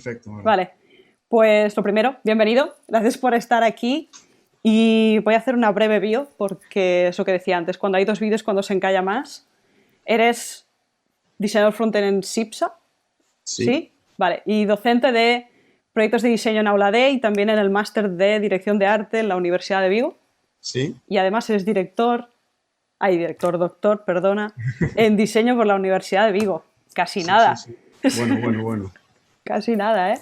Perfecto, Marta. Vale, pues lo primero, bienvenido, gracias por estar aquí y voy a hacer una breve bio porque eso que decía antes, cuando hay dos vídeos, cuando se encalla más. Eres diseñador frontend en SIPSA, Sí, ¿sí? Vale, y docente de proyectos de diseño en Aula D y también en el máster de dirección de arte en la Universidad de Vigo. sí, Y además eres doctor, perdona, en diseño por la Universidad de Vigo. Casi sí, sí, nada, sí. Bueno, bueno, bueno. casi nada, ¿eh?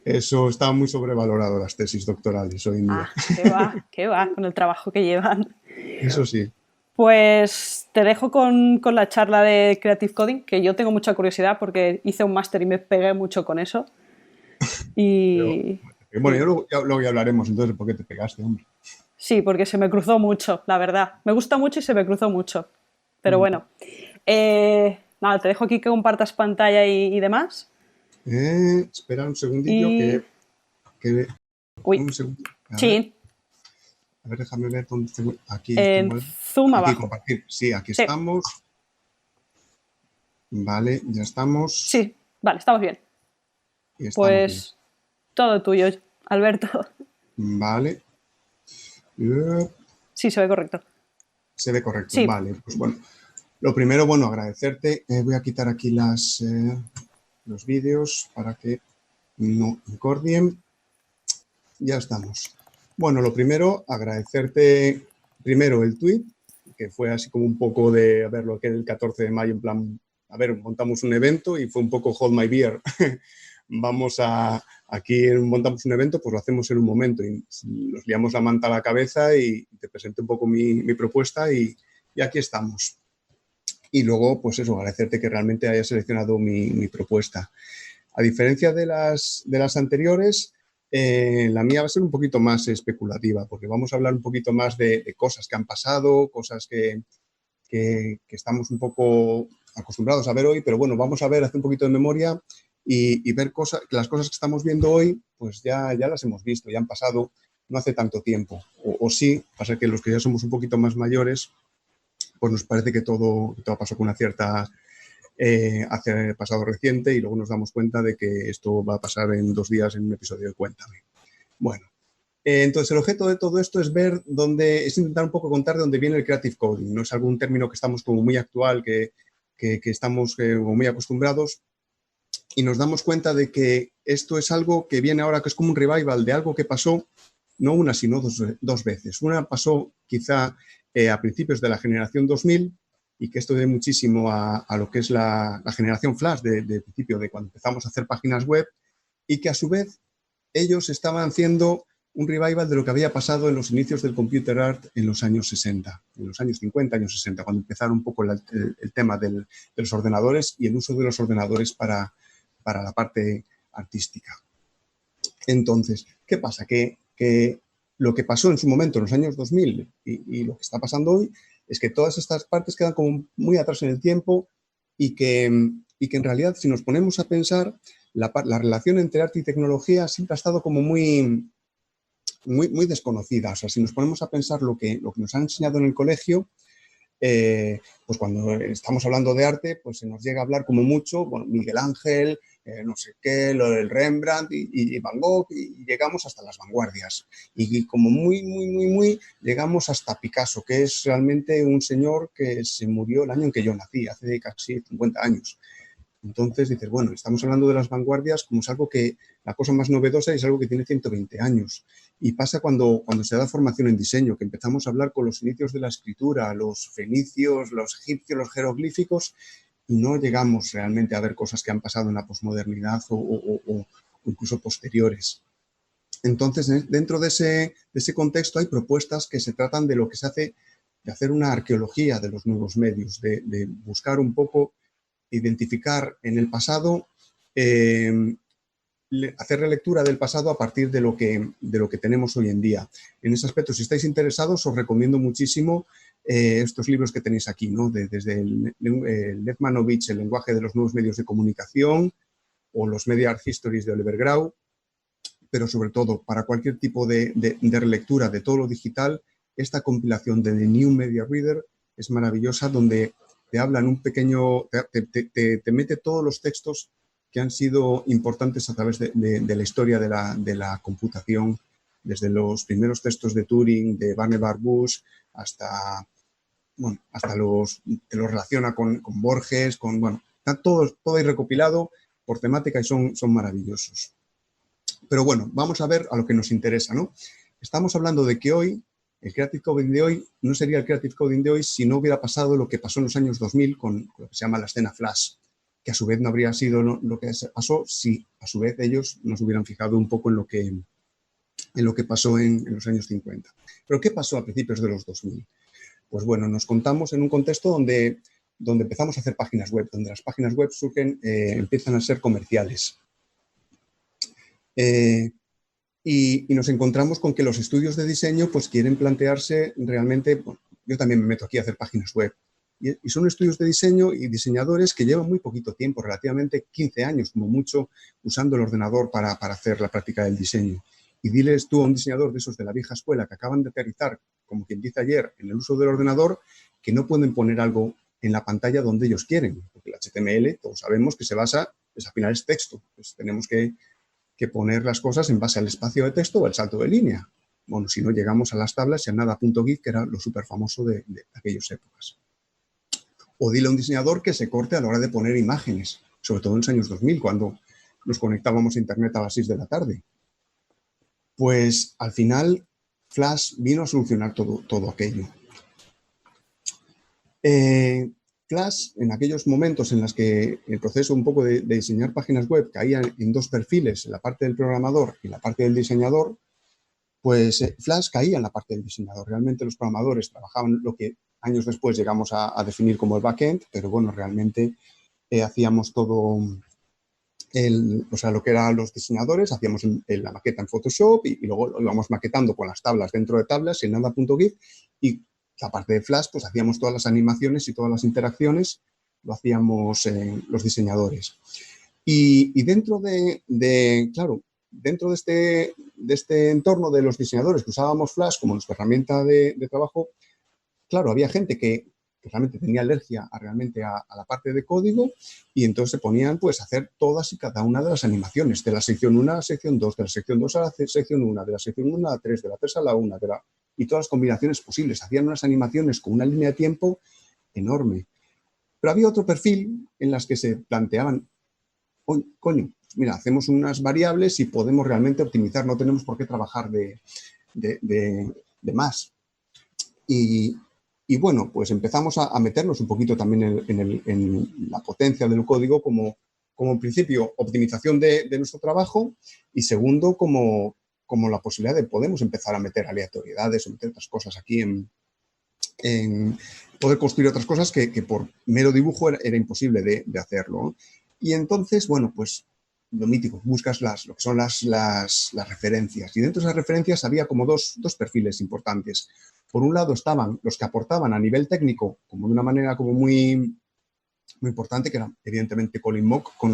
Eso está muy sobrevalorado, las tesis doctorales hoy en día. Ah, qué va con el trabajo que llevan. Eso sí. Pues te dejo con la charla de Creative Coding, que yo tengo mucha curiosidad porque hice un máster y me pegué mucho con eso. Pero, Y bueno, dime. luego ya hablaremos entonces de por qué te pegaste, hombre. Sí, porque se me cruzó mucho, la verdad. Me gusta mucho y se me cruzó mucho. Pero Mm. bueno, nada, te dejo aquí que compartas pantalla y demás. Espera un segundillo Y... que Uy, un segundo. sí, A ver, déjame ver dónde tengo. Aquí en tengo Zoom aquí abajo. compartir. Sí, aquí Sí, estamos. Vale, ya estamos. sí, vale, estamos bien. Y estamos bien. Pues todo tuyo, Alberto. Vale. Eh, Sí, se ve correcto. Se ve correcto. Sí, Vale, pues bueno. Lo primero, bueno, agradecerte. Voy a quitar aquí los vídeos para que no incordien. Ya estamos. Bueno, lo primero, agradecerte primero el tweet, que fue así como un poco de, a ver, lo que el 14 de mayo, en plan, a ver, montamos un evento y fue un poco hold my beer. Aquí montamos un evento, pues lo hacemos en un momento y nos liamos la manta a la cabeza y te presenté un poco mi propuesta y aquí estamos. Y luego, pues eso, agradecerte que realmente hayas seleccionado mi propuesta. A diferencia de las anteriores, la mía va a ser un poquito más especulativa, porque vamos a hablar un poquito más de cosas que han pasado, cosas que estamos un poco acostumbrados a ver hoy, pero bueno, vamos a ver, hacer un poquito de memoria y ver que las cosas que estamos viendo hoy, pues ya las hemos visto, ya han pasado no hace tanto tiempo. O sí, pasa que los que ya somos un poquito más mayores, pues nos parece que todo pasó con una cierta hace pasado reciente y luego nos damos cuenta de que esto va a pasar en 2 días en un episodio de Cuéntame. Bueno, entonces el objeto de todo esto es intentar un poco contar de dónde viene el Creative Coding. No es algún término que estamos como muy actual, que estamos como muy acostumbrados y nos damos cuenta de que esto es algo que viene ahora, que es como un revival de algo que pasó no una, sino dos veces. Una pasó quizá a principios de la generación 2000 y que esto debe muchísimo a lo que es la generación Flash de principio, de cuando empezamos a hacer páginas web y que a su vez ellos estaban haciendo un revival de lo que había pasado en los inicios del computer art en los años 60, en los años 50, años 60, cuando empezaron un poco el tema de los ordenadores y el uso de los ordenadores para la parte artística. Entonces, ¿qué pasa? Que lo que pasó en su momento en los años 2000 y lo que está pasando hoy es que todas estas partes quedan como muy atrás en el tiempo y que en realidad, si nos ponemos a pensar, la relación entre arte y tecnología siempre ha estado como muy desconocida. O sea, si nos ponemos a pensar lo que nos han enseñado en el colegio, pues cuando estamos hablando de arte, pues se nos llega a hablar como mucho, bueno, Miguel Ángel, no sé qué, lo del Rembrandt y Van Gogh, y llegamos hasta las vanguardias. Y como muy, llegamos hasta Picasso, que es realmente un señor que se murió el año en que yo nací, hace casi 50 años. Entonces dices, bueno, estamos hablando de las vanguardias como es algo que la cosa más novedosa es algo que tiene 120 años. Y pasa cuando se da formación en diseño, que empezamos a hablar con los inicios de la escritura, los fenicios, los egipcios, los jeroglíficos, y no llegamos realmente a ver cosas que han pasado en la posmodernidad o incluso posteriores. Entonces, dentro de ese contexto hay propuestas que se tratan de lo que se hace, de hacer una arqueología de los nuevos medios, de buscar un poco identificar en el pasado, hacer relectura del pasado a partir de lo que tenemos hoy en día. En ese aspecto, si estáis interesados, os recomiendo muchísimo estos libros que tenéis aquí, ¿no? Desde el Letmanovich, el lenguaje de los nuevos medios de comunicación, o los Media Art Histories de Oliver Grau, pero sobre todo para cualquier tipo de relectura de todo lo digital, esta compilación de The New Media Reader es maravillosa, donde te hablan un pequeño, te mete todos los textos que han sido importantes a través de la historia de la computación, desde los primeros textos de Turing, de Vannevar Bush, hasta, bueno, hasta que los relaciona con Borges, bueno, está todo ahí recopilado por temática y son maravillosos. Pero bueno, vamos a ver a lo que nos interesa, ¿no? Estamos hablando de que hoy, el Creative Coding de hoy, no sería el Creative Coding de hoy si no hubiera pasado lo que pasó en los años 2000 con lo que se llama la escena Flash, que a su vez no habría sido lo que pasó si a su vez ellos nos hubieran fijado un poco en lo que pasó en los años 50. Pero ¿qué pasó a principios de los 2000? Pues bueno, nos contamos en un contexto donde empezamos a hacer páginas web, donde las páginas web surgen, empiezan a ser comerciales. Y nos encontramos con que los estudios de diseño pues quieren plantearse realmente, bueno, yo también me meto aquí a hacer páginas web, y son estudios de diseño y diseñadores que llevan muy poquito tiempo, relativamente 15 años como mucho, usando el ordenador para hacer la práctica del diseño. Y diles tú a un diseñador de esos de la vieja escuela que acaban de aterrizar, como quien dice ayer, en el uso del ordenador, que no pueden poner algo en la pantalla donde ellos quieren, porque el HTML, todos sabemos que se basa, pues al final es texto, pues tenemos que poner las cosas en base al espacio de texto o al salto de línea. Bueno, si no llegamos a las tablas y a nada.git, que era lo súper famoso de aquellas épocas. O dile a un diseñador que se corte a la hora de poner imágenes, sobre todo en los años 2000, cuando nos conectábamos a internet a las 6 de la tarde. Pues al final Flash vino a solucionar todo aquello. Flash, en aquellos momentos en los que el proceso un poco de diseñar páginas web caía en dos perfiles, la parte del programador y la parte del diseñador, pues Flash caía en la parte del diseñador. Realmente los programadores trabajaban lo que años después llegamos a definir como el backend, pero bueno, realmente hacíamos todo, o sea, lo que eran los diseñadores, hacíamos la maqueta en Photoshop y luego lo íbamos maquetando con las tablas dentro de tablas en nada.git, y la parte de Flash, pues hacíamos todas las animaciones y todas las interacciones, lo hacíamos los diseñadores. Y dentro claro, dentro de este entorno de los diseñadores que usábamos Flash como nuestra herramienta de trabajo, claro, había gente que realmente tenía alergia realmente a la parte de código, y entonces se ponían pues a hacer todas y cada una de las animaciones, de la sección 1 a la sección 2, de la sección 2 a la sección 1, de la sección 1 a la 3, de la 3 a la 1, y todas las combinaciones posibles. Hacían unas animaciones con una línea de tiempo enorme. Pero había otro perfil en las que se planteaban, coño, mira, hacemos unas variables y podemos realmente optimizar, no tenemos por qué trabajar de más. Y bueno, pues empezamos a meternos un poquito también en la potencia del código como en principio optimización de nuestro trabajo, y segundo como la posibilidad de podemos empezar a meter aleatoriedades o meter otras cosas aquí en poder construir otras cosas que por mero dibujo era imposible de hacerlo. Y entonces, bueno, pues lo mítico, buscas lo que son las referencias, y dentro de esas referencias había como dos perfiles importantes. Por un lado estaban los que aportaban a nivel técnico, como de una manera como muy, muy importante, que era evidentemente Colin Mock con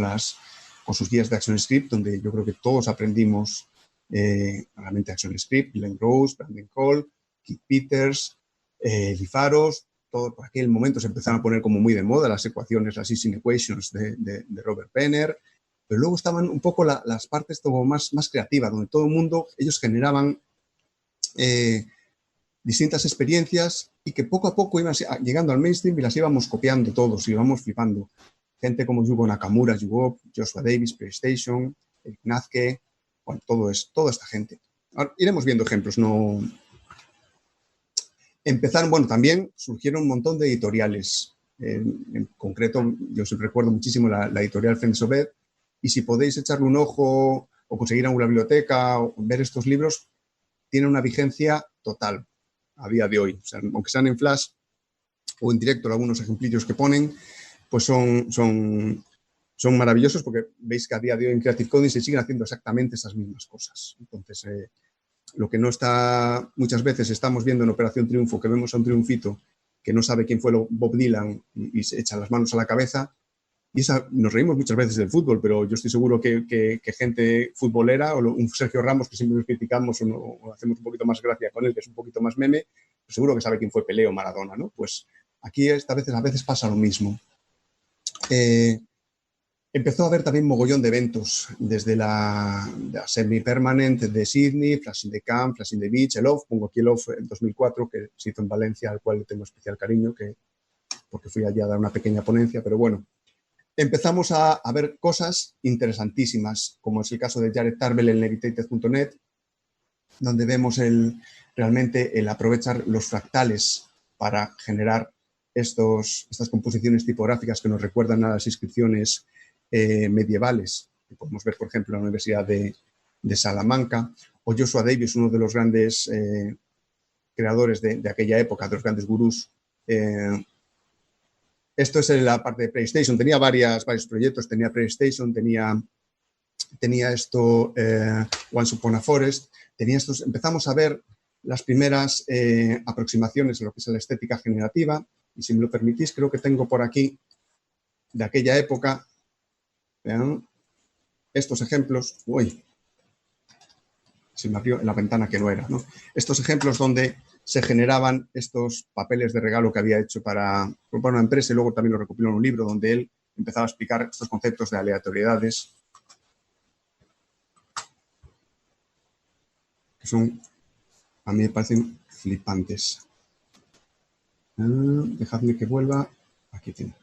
sus guías de ActionScript, donde yo creo que todos aprendimos realmente ActionScript, Glenn Rose, Brandon Cole, Keith Peters, Lee Faros. Todo por aquel momento se empezaron a poner como muy de moda las ecuaciones, las Ising Equations de Robert Penner. Pero luego estaban un poco las partes como más creativas, donde todo el mundo, ellos generaban distintas experiencias y que poco a poco iban llegando al mainstream y las íbamos copiando todos, y íbamos flipando. Gente como Yugo Nakamura, Yugo, Joshua Davis, PlayStation, Eric Nazke, bueno, toda esta gente. Ahora, iremos viendo ejemplos, no... Empezaron, bueno, también surgieron un montón de editoriales. En concreto, yo siempre recuerdo muchísimo la editorial Friends of Ed, y si podéis echarle un ojo o conseguir alguna biblioteca o ver estos libros, tienen una vigencia total a día de hoy. O sea, aunque sean en Flash o en directo, algunos ejemplillos que ponen, pues son maravillosos, porque veis que a día de hoy en Creative Coding se siguen haciendo exactamente esas mismas cosas. Entonces, lo que no está, muchas veces estamos viendo en Operación Triunfo, que vemos a un triunfito que no sabe quién fue Bob Dylan y se echa las manos a la cabeza. Y nos reímos muchas veces del fútbol, pero yo estoy seguro que gente futbolera, o un Sergio Ramos, que siempre nos criticamos o hacemos un poquito más gracia con él, que es un poquito más meme, pues seguro que sabe quién fue Pelé o Maradona, ¿no? Pues aquí a veces pasa lo mismo. empezó a haber también mogollón de eventos, desde la Semi-Permanent de Sydney, Flash in the Camp, Flash in the Beach, el OFF, pongo aquí el OFF en 2004, que se hizo en Valencia, al cual le tengo especial cariño, porque fui allí a dar una pequeña ponencia, pero bueno. Empezamos a ver cosas interesantísimas, como es el caso de Jared Tarbell en Levitated.net, donde vemos realmente el aprovechar los fractales para generar estas composiciones tipográficas que nos recuerdan a las inscripciones medievales, que podemos ver, por ejemplo, en la Universidad de Salamanca, o Joshua Davis, uno de los grandes creadores de aquella época, de los grandes gurús. Esto es la parte de PlayStation. Tenía varios proyectos. Tenía PlayStation, tenía esto, Once Upon a Forest. Empezamos a ver las primeras aproximaciones a lo que es la estética generativa. Y si me lo permitís, creo que tengo por aquí, de aquella época, vean, estos ejemplos. Uy, se me abrió en la ventana que no era, ¿no? Estos ejemplos donde se generaban estos papeles de regalo que había hecho para una empresa, y luego también lo recopiló en un libro donde él empezaba a explicar estos conceptos de aleatoriedades, que son, a mí me parecen flipantes. Dejadme que vuelva. Aquí tiene.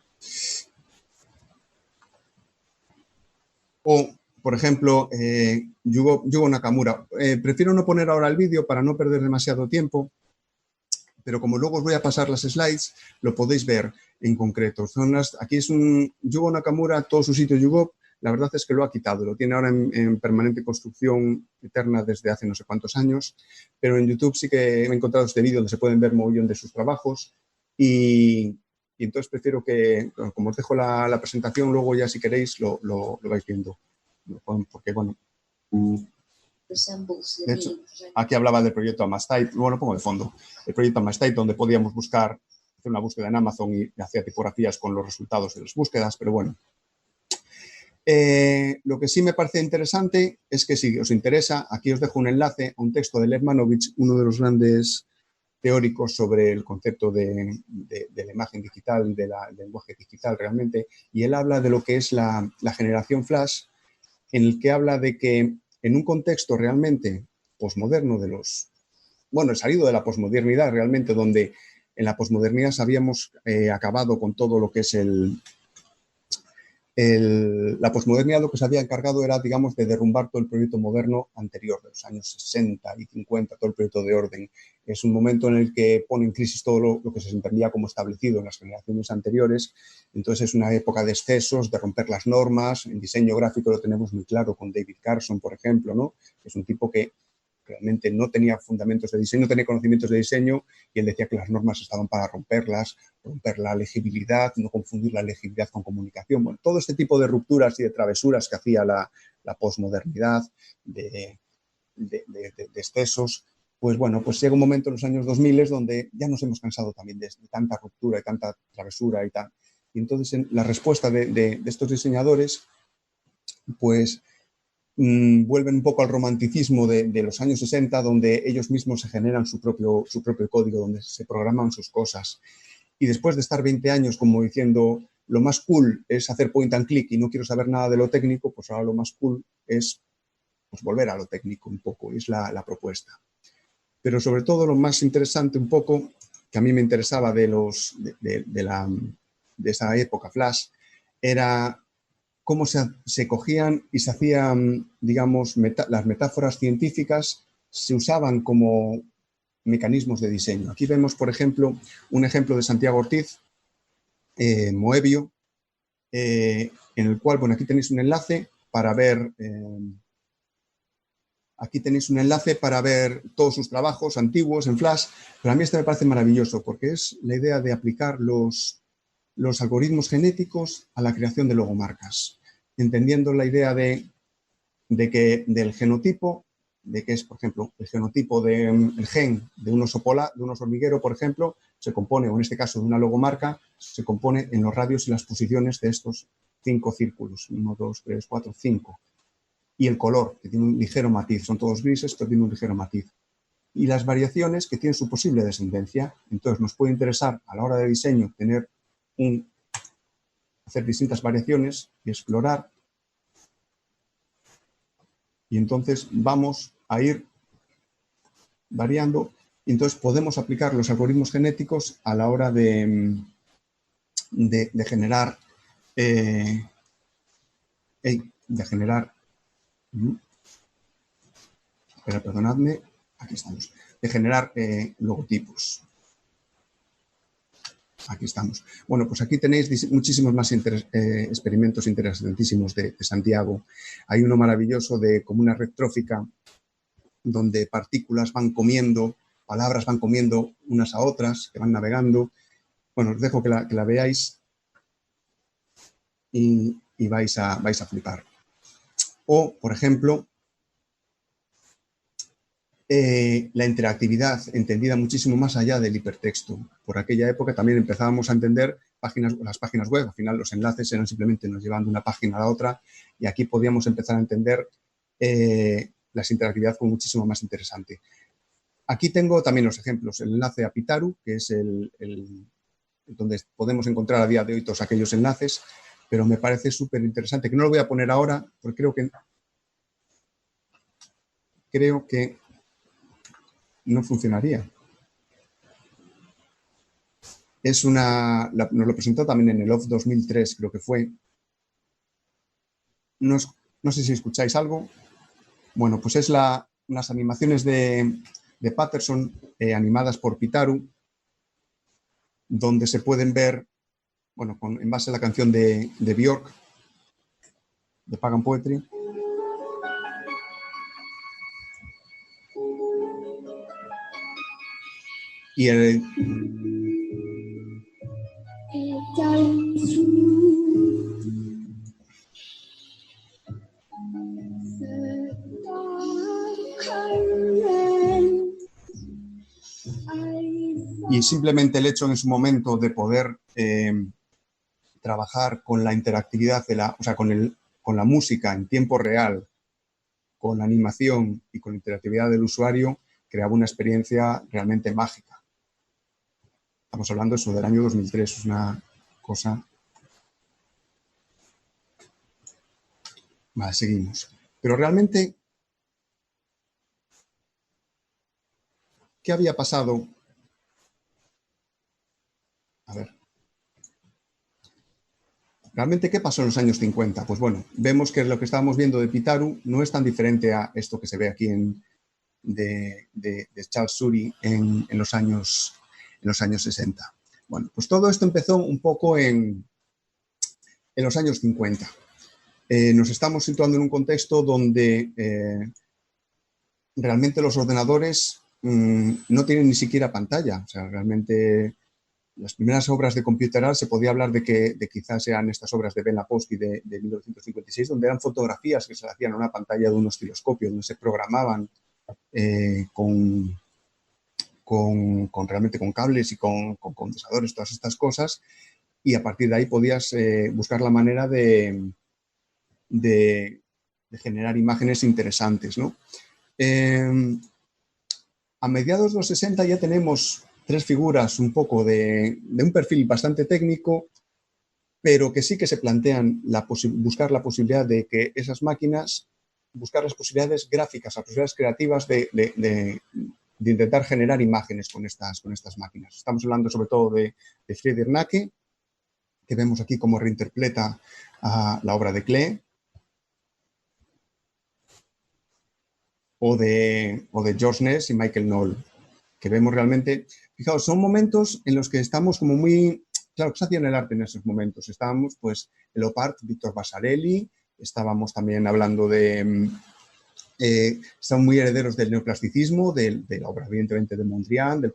O, por ejemplo, Yugo Nakamura. Prefiero no poner ahora el vídeo para no perder demasiado tiempo, pero como luego os voy a pasar las slides, lo podéis ver en concreto. Aquí es un Yugo Nakamura, todo su sitio Yugo, la verdad es que lo ha quitado, lo tiene ahora en permanente construcción eterna desde hace no sé cuántos años, pero en YouTube sí que he encontrado este vídeo donde se pueden ver mogollón de sus trabajos y entonces prefiero que, como os dejo la presentación, luego ya si queréis lo vais viendo, porque bueno... De hecho, aquí hablaba del proyecto Amastite, bueno, pongo de fondo, el proyecto Amastite, donde podíamos hacer una búsqueda en Amazon y hacía tipografías con los resultados de las búsquedas, pero bueno. Lo que sí me parece interesante es que si os interesa, aquí os dejo un enlace a un texto de Lev Manovich, uno de los grandes teóricos sobre el concepto de la imagen digital y del lenguaje digital realmente, y él habla de lo que es la generación flash, en el que habla de que en un contexto realmente posmoderno salido de la posmodernidad realmente, donde en la posmodernidad habíamos acabado con todo lo que es la posmodernidad, lo que se había encargado era, digamos, de derrumbar todo el proyecto moderno anterior, de los años 60 y 50, todo el proyecto de orden. Es un momento en el que pone en crisis todo lo que se entendía como establecido en las generaciones anteriores. Entonces es una época de excesos, de romper las normas. En diseño gráfico lo tenemos muy claro con David Carson, por ejemplo, ¿no? Es un tipo que realmente no tenía fundamentos de diseño, no tenía conocimientos de diseño, y él decía que las normas estaban para romperlas, romper la legibilidad, no confundir la legibilidad con comunicación. Bueno, todo este tipo de rupturas y de travesuras que hacía la posmodernidad, de excesos, pues bueno, pues llega un momento en los años 2000 donde ya nos hemos cansado también de tanta ruptura y tanta travesura y tal. Y entonces la respuesta de estos diseñadores, pues vuelven un poco al romanticismo de los años 60, donde ellos mismos se generan su propio código, donde se programan sus cosas. Y después de estar 20 años como diciendo, lo más cool es hacer point and click y no quiero saber nada de lo técnico, pues ahora lo más cool es pues, volver a lo técnico un poco, es la propuesta. Pero sobre todo lo más interesante un poco, que a mí me interesaba de esa época flash, era cómo se cogían y se hacían, digamos, las metáforas científicas se usaban como mecanismos de diseño. Aquí vemos, por ejemplo, un ejemplo de Santiago Ortiz, Moebio, en el cual, bueno, aquí tenéis un enlace para ver... Aquí tenéis un enlace para ver todos sus trabajos antiguos en Flash, pero a mí este me parece maravilloso porque es la idea de aplicar los algoritmos genéticos a la creación de logomarcas, entendiendo la idea del genotipo, de que es, por ejemplo, el genotipo del gen de un oso polar, de un oso hormiguero, por ejemplo, se compone, o en este caso de una logomarca, se compone en los radios y las posiciones de estos 5 círculos, 1, 2, 3, 4, 5. Y el color, que tiene un ligero matiz, son todos grises, pero tiene un ligero matiz. Y las variaciones que tienen su posible descendencia. Entonces, nos puede interesar a la hora de diseño tener un hacer distintas variaciones y explorar. Y entonces vamos a ir variando y entonces podemos aplicar los algoritmos genéticos a la hora de generar perdonadme, aquí estamos, de generar logotipos. Aquí estamos. Bueno, pues aquí tenéis muchísimos más experimentos interesantísimos de Santiago. Hay uno maravilloso de como una red trófica donde partículas van comiendo, palabras van comiendo unas a otras, que van navegando. Bueno, os dejo que la veáis y vais a flipar. O, por ejemplo, la interactividad entendida muchísimo más allá del hipertexto. Por aquella época también empezábamos a entender las páginas web. Al final los enlaces eran simplemente nos llevando de una página a la otra y aquí podíamos empezar a entender la interactividad como muchísimo más interesante. Aquí tengo también los ejemplos. El enlace a Pitaru, que es donde podemos encontrar a día de hoy todos aquellos enlaces, pero me parece súper interesante, que no lo voy a poner ahora, porque creo que no funcionaría. Nos lo presentó también en el OFF 2003, creo que fue. No sé si escucháis algo. Bueno, pues es unas animaciones de Patterson animadas por Pitaru, donde se pueden ver, bueno, en base a la canción de Björk, de Pagan Poetry. Y simplemente el hecho en su momento de poder trabajar con la interactividad, con la música en tiempo real, con la animación y con la interactividad del usuario, creaba una experiencia realmente mágica. Estamos hablando eso del año 2003, es una cosa... Vale, seguimos. Pero realmente, ¿qué había pasado? A ver. ¿Realmente qué pasó en los años 50? Pues bueno, vemos que lo que estábamos viendo de Pitaru no es tan diferente a esto que se ve aquí de Charles Suri en los años 60. Bueno, pues todo esto empezó un poco en los años 50. Nos estamos situando en un contexto donde realmente los ordenadores no tienen ni siquiera pantalla. O sea, realmente las primeras obras de Computer se podía hablar de quizás sean estas obras de Ben Lapowski de 1956, donde eran fotografías que se hacían en una pantalla de un osciloscopio, donde se programaban realmente con cables y con condensadores, todas estas cosas, y a partir de ahí podías buscar la manera de generar imágenes interesantes, ¿no? A mediados de los 60 ya tenemos tres figuras un poco de un perfil bastante técnico, pero que sí que se plantean buscar la posibilidad de que esas máquinas, buscar las posibilidades gráficas, las posibilidades creativas de intentar generar imágenes con estas máquinas. Estamos hablando sobre todo de Friedrich Nacke, que vemos aquí cómo reinterpreta la obra de Klee, o de George Ness y Michael Knoll, que vemos realmente, fijaos, son momentos en los que estamos como muy, claro, ¿qué se hacía en el arte en esos momentos? Estábamos, pues, el Opart, Víctor Vasarely, estábamos también hablando están muy herederos del neoplasticismo, de la obra, evidentemente, de Mondrian, de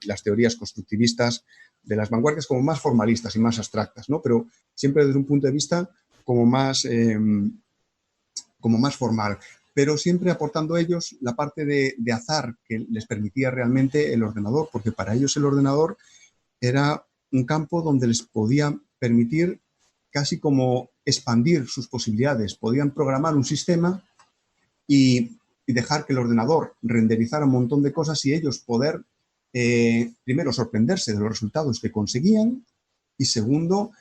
las teorías constructivistas, de las vanguardias como más formalistas y más abstractas, ¿no? Pero siempre desde un punto de vista como más formal, pero siempre aportando ellos la parte de azar que les permitía realmente el ordenador, porque para ellos el ordenador era un campo donde les podía permitir casi como expandir sus posibilidades. Podían programar un sistema y dejar que el ordenador renderizara un montón de cosas y ellos poder, primero, sorprenderse de los resultados que conseguían y, segundo,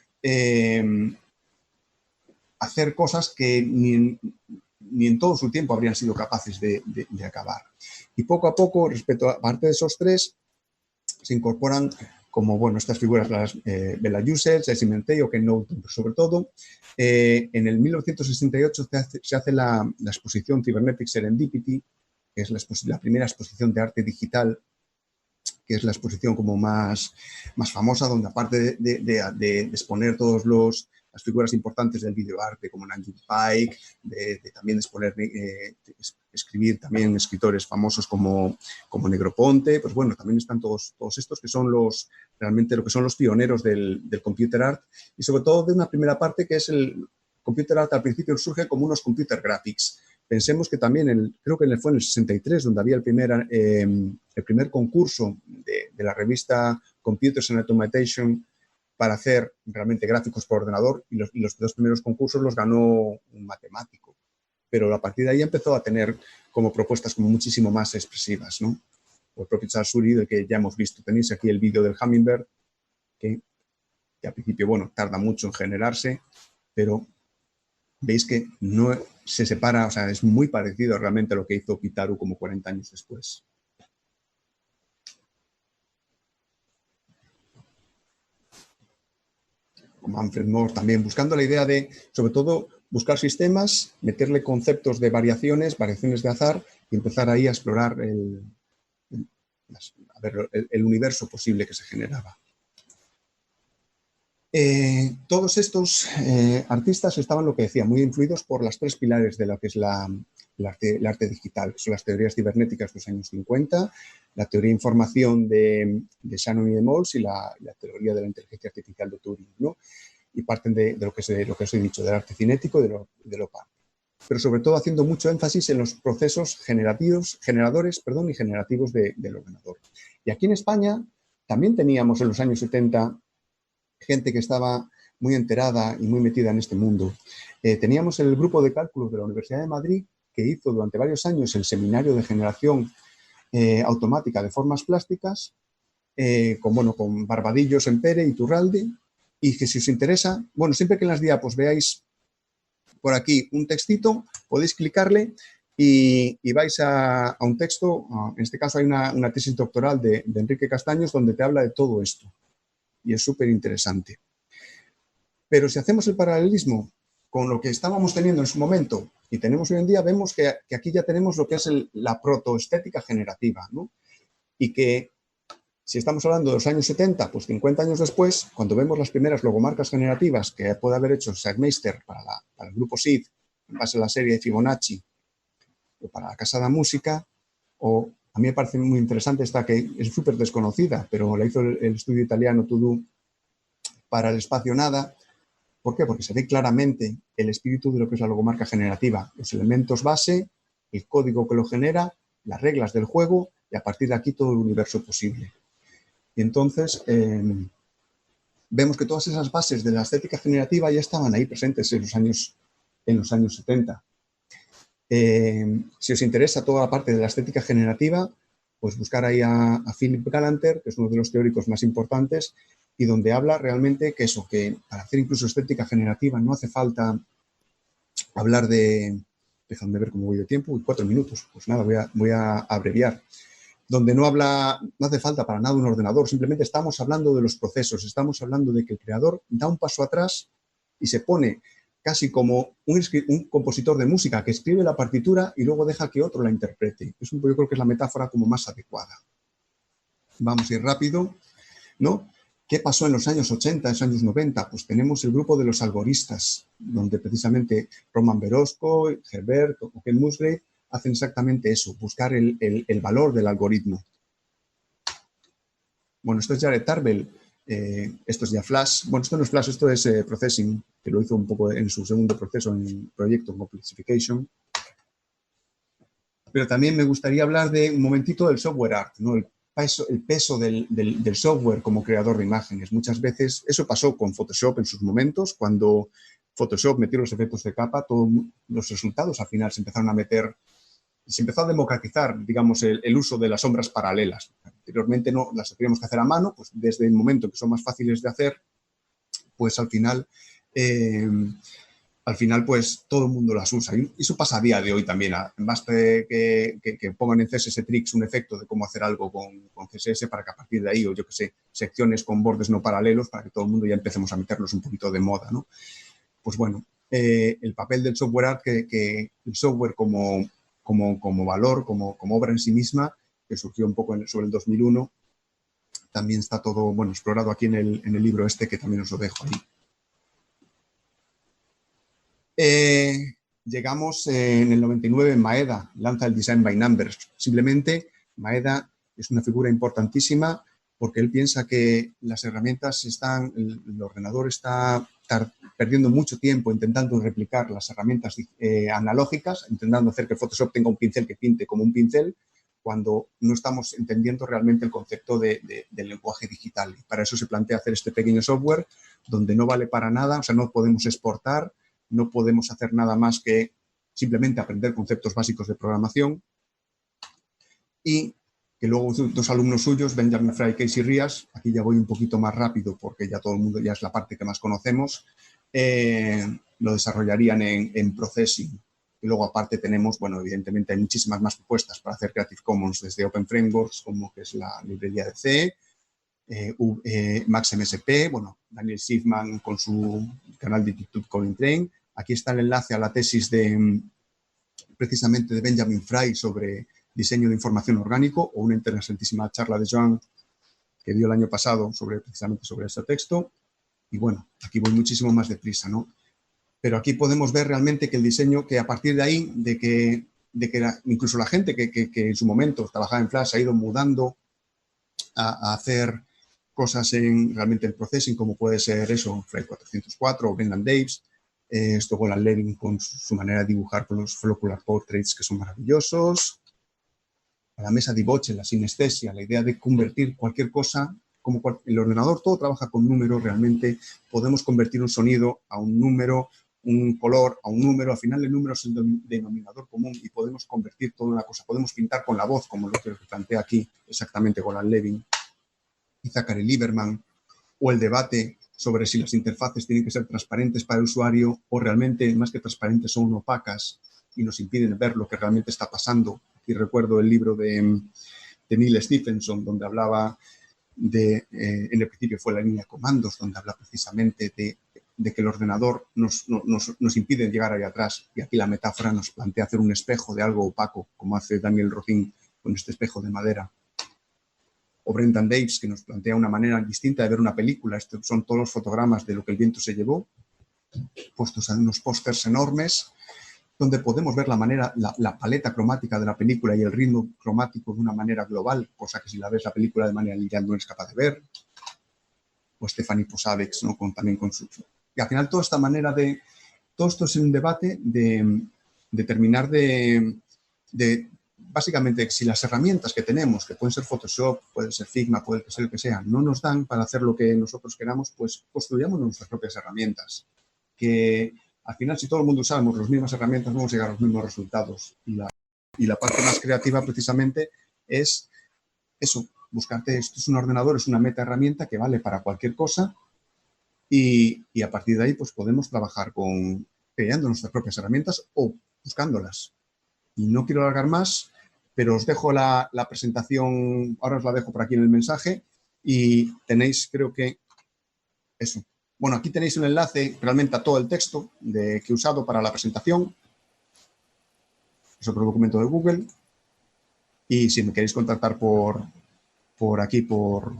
hacer cosas que ni en todo su tiempo habrían sido capaces de acabar. Y poco a poco, respecto a parte de esos tres, se incorporan como, bueno, estas figuras, las Bela Yücel, Jesse Mentey o Ken Norton, pero sobre todo, en el 1968 se hace la exposición Cybernetic Serendipity, que es la primera exposición de arte digital, que es la exposición como más famosa, donde aparte de exponer todas las figuras importantes del videoarte, como Nanjing Paik, también exponer, escribir también escritores famosos como Negroponte, pues bueno, también están todos estos que son realmente lo que son los pioneros del computer art, y sobre todo de una primera parte que es el computer art. Al principio surge como unos computer graphics. Pensemos que también, creo que fue en el 63, donde había el primer concurso de la revista Computers and Automation para hacer realmente gráficos por ordenador, y los dos primeros concursos los ganó un matemático. Pero a partir de ahí empezó a tener como propuestas como muchísimo más expresivas, ¿no? El propio Charles Suri, del que ya hemos visto. Tenéis aquí el vídeo del Hummingbird, que al principio, bueno, tarda mucho en generarse, pero veis que no se separa, o sea, es muy parecido realmente a lo que hizo Pitaru como 40 años después. Manfred Moore también, buscando la idea de, sobre todo, buscar sistemas, meterle conceptos de variaciones de azar y empezar ahí a explorar el universo posible que se generaba. Todos estos artistas estaban, lo que decía, muy influidos por las tres pilares de lo que es el arte digital, que son las teorías cibernéticas de los años 50, la teoría de información de Shannon y de Mols y la teoría de la inteligencia artificial de Turing, ¿no? Y parten de lo que os he dicho, del arte cinético y de lo par. Pero sobre todo haciendo mucho énfasis en los procesos generadores y generativos del ordenador. Y aquí en España también teníamos en los años 70 gente que estaba muy enterada y muy metida en este mundo. Teníamos el grupo de cálculos de la Universidad de Madrid, que hizo durante varios años el seminario de generación automática de formas plásticas, con Barbadillo, Sempere y Iturralde, y que si os interesa, bueno, siempre que en las diapos veáis por aquí un textito, podéis clicarle y vais a un texto. En este caso hay una tesis doctoral de Enrique Castaños donde te habla de todo esto. Y es súper interesante. Pero si hacemos el paralelismo con lo que estábamos teniendo en su momento y tenemos hoy en día, vemos que aquí ya tenemos lo que es la protoestética generativa, ¿no? Y que si estamos hablando de los años 70, pues 50 años después, cuando vemos las primeras logomarcas generativas que puede haber hecho Sagmeister para el grupo SID, en base a la serie de Fibonacci, o para la Casa de la Música, o a mí me parece muy interesante esta que es súper desconocida, pero la hizo el estudio italiano Todo para el espacio Nada. ¿Por qué? Porque se ve claramente el espíritu de lo que es la logomarca generativa, los elementos base, el código que lo genera, las reglas del juego y a partir de aquí todo el universo posible. Y entonces vemos que todas esas bases de la estética generativa ya estaban ahí presentes en los años 70. Si os interesa toda la parte de la estética generativa, pues buscar ahí a Philip Galanter, que es uno de los teóricos más importantes, y donde habla realmente que para hacer incluso estética generativa no hace falta hablar de... Déjame ver cómo voy de tiempo, 4 minutos, pues nada, voy a abreviar. Donde no hace falta para nada un ordenador, simplemente estamos hablando de los procesos, estamos hablando de que el creador da un paso atrás y se pone casi como un compositor de música que escribe la partitura y luego deja que otro la interprete. Yo creo que es la metáfora como más adecuada. Vamos a ir rápido, ¿no? ¿Qué pasó en los años 80, en los años 90? Pues tenemos el grupo de los algoristas, donde precisamente Roman Verosco, Herbert o Ken Musgrave hacen exactamente eso, buscar el valor del algoritmo. Bueno, esto es Jared Tarbell, esto es ya Flash. Bueno, esto no es Flash, esto es Processing, que lo hizo un poco en su segundo proceso en el proyecto Complexification. Pero también me gustaría hablar de un momentito del software art, ¿no? El peso del software como creador de imágenes. Muchas veces, eso pasó con Photoshop en sus momentos, cuando Photoshop metió los efectos de capa, todos los resultados al final se empezaron a meter, se empezó a democratizar, digamos, el uso de las sombras paralelas. Anteriormente no las teníamos que hacer a mano, pues desde el momento que son más fáciles de hacer, pues al final pues todo el mundo las usa. Y eso pasa a día de hoy también. Basta que pongan en CSS Tricks un efecto de cómo hacer algo con CSS para que a partir de ahí, o yo que sé, secciones con bordes no paralelos, para que todo el mundo ya empecemos a meterlos un poquito de moda, ¿no? Pues bueno, el papel del software art, que el software como valor, como obra en sí misma, que surgió un poco sobre el 2001, también está todo, bueno, explorado aquí en el libro este, que también os lo dejo ahí. Llegamos en el 99, Maeda lanza el Design by Numbers. Simplemente, Maeda es una figura importantísima porque él piensa que las herramientas el ordenador está perdiendo mucho tiempo intentando replicar las herramientas analógicas, intentando hacer que Photoshop tenga un pincel que pinte como un pincel, cuando no estamos entendiendo realmente el concepto del lenguaje digital. Y para eso se plantea hacer este pequeño software donde no vale para nada, o sea, no podemos exportar, no podemos hacer nada más que simplemente aprender conceptos básicos de programación, y que luego dos alumnos suyos, Benjamin Fry y Casey Rías, aquí ya voy un poquito más rápido porque ya todo el mundo, ya es la parte que más conocemos, lo desarrollarían en Processing. Y luego aparte tenemos, bueno, evidentemente hay muchísimas más propuestas para hacer Creative Commons, desde Open Frameworks, como que es la librería de C, MaxMSP, bueno, Daniel Schiffman con su canal de YouTube Coding Train. Aquí está el enlace a la tesis precisamente de Benjamin Fry sobre diseño de información orgánico, o una interesantísima charla de Joan que dio el año pasado precisamente sobre ese texto. Y bueno, aquí voy muchísimo más deprisa, ¿no? Pero aquí podemos ver realmente que el diseño, que a partir de ahí, de que incluso la gente que en su momento trabajaba en Flash ha ido mudando a hacer cosas realmente en processing, como puede ser eso, Fry 404 o Brendan Daves, esto Golan Levin con su manera de dibujar con los Flocular Portraits, que son maravillosos, a la mesa de Boche, la sinestesia, la idea de convertir cualquier cosa, como el ordenador todo trabaja con números, realmente podemos convertir un sonido a un número, un color a un número, al final el número es el denominador común y podemos convertir toda una cosa, podemos pintar con la voz, como lo que plantea aquí exactamente Golan Levin y Zachary Lieberman, o el debate sobre si las interfaces tienen que ser transparentes para el usuario o realmente, más que transparentes, son opacas y nos impiden ver lo que realmente está pasando. Y recuerdo el libro de Neil Stephenson, donde hablaba en el principio fue la línea de comandos, donde habla precisamente de que el ordenador nos impide llegar ahí atrás. Y aquí la metáfora nos plantea hacer un espejo de algo opaco, como hace Daniel Rothin con este espejo de madera. O Brendan Daves, que nos plantea una manera distinta de ver una película. Estos son todos los fotogramas de lo que el viento se llevó, puestos en unos pósters enormes, donde podemos ver la paleta cromática de la película y el ritmo cromático de una manera global, cosa que si la ves la película de manera lineal no eres capaz de ver. O Stephanie Posavec, ¿no? También con su... Y al final toda esta manera todo esto es un debate de terminar de básicamente, si las herramientas que tenemos, que pueden ser Photoshop, puede ser Figma, puede ser el que sea, no nos dan para hacer lo que nosotros queramos, pues construyamos nuestras propias herramientas. Que al final, si todo el mundo usamos las mismas herramientas, vamos a llegar a los mismos resultados. Y la parte más creativa, precisamente, es eso, buscarte, esto es un ordenador, es una meta herramienta que vale para cualquier cosa, y a partir de ahí, pues podemos trabajar creando nuestras propias herramientas o buscándolas. Y no quiero alargar más, pero os dejo la presentación, ahora os la dejo por aquí en el mensaje, y tenéis, creo que, eso. Bueno, aquí tenéis un enlace realmente a todo el texto que he usado para la presentación. Es otro documento de Google. Y si me queréis contactar por aquí, por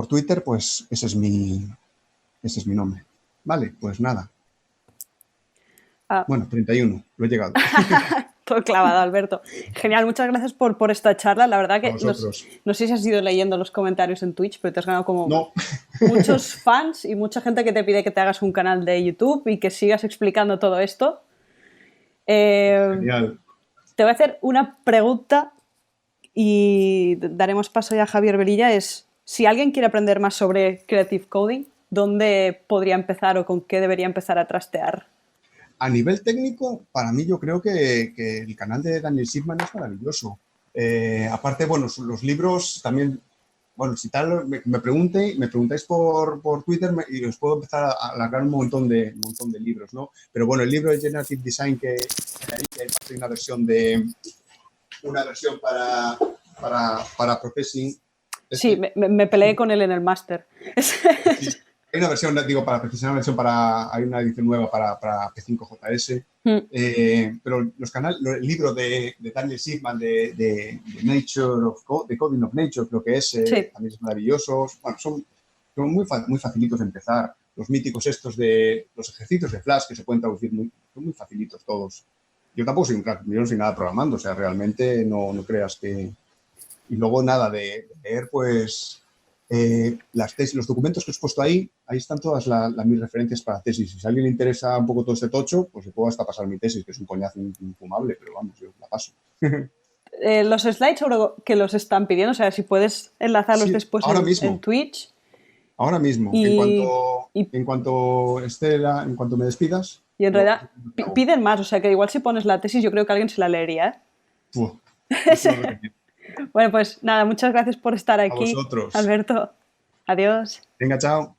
Twitter, pues ese es mi nombre. Vale, pues nada. Bueno, 31, lo he llegado. Todo clavado, Alberto. Genial, muchas gracias por esta charla. La verdad que no sé si has ido leyendo los comentarios en Twitch, pero te has ganado como muchos fans y mucha gente que te pide que te hagas un canal de YouTube y que sigas explicando todo esto. Genial. Te voy a hacer una pregunta y daremos paso ya a Javier Velilla. Es, si alguien quiere aprender más sobre Creative Coding, ¿dónde podría empezar o con qué debería empezar a trastear? A nivel técnico, para mí yo creo que el canal de Daniel Schiffman es maravilloso. Aparte, bueno, los libros también, bueno, si tal, me preguntáis por Twitter y os puedo empezar a alargar un montón de libros, ¿no? Pero bueno, el libro de Generative Design que hay una versión para Processing. Sí, me peleé con él en el máster. Sí. Hay una versión, digo, para precisar una versión hay una edición nueva para P5JS. Pero el libro de Daniel Sigman de Coding of Nature, creo que es, Sí. también es maravilloso. Bueno, son muy facilitos de empezar. Los míticos estos de los ejercicios de Flash que se pueden traducir son muy facilitos todos. Yo tampoco soy un crack, yo no soy nada programando, o sea, realmente no creas que... Y luego nada, de leer pues las tesis, los documentos que os he puesto ahí están todas mis referencias para tesis. Si a alguien le interesa un poco todo este tocho, pues le puedo hasta pasar mi tesis, que es un coñazo infumable, pero vamos, yo la paso. Los slides seguro que los están pidiendo, o sea, si puedes enlazarlos Sí, después ahora mismo. en Twitch. Ahora mismo, en cuanto me despidas. Y en realidad piden más, o sea que igual si pones la tesis yo creo que alguien se la leería. Bueno, pues nada, muchas gracias por estar aquí, a vosotros. Alberto. Adiós. Venga, chao.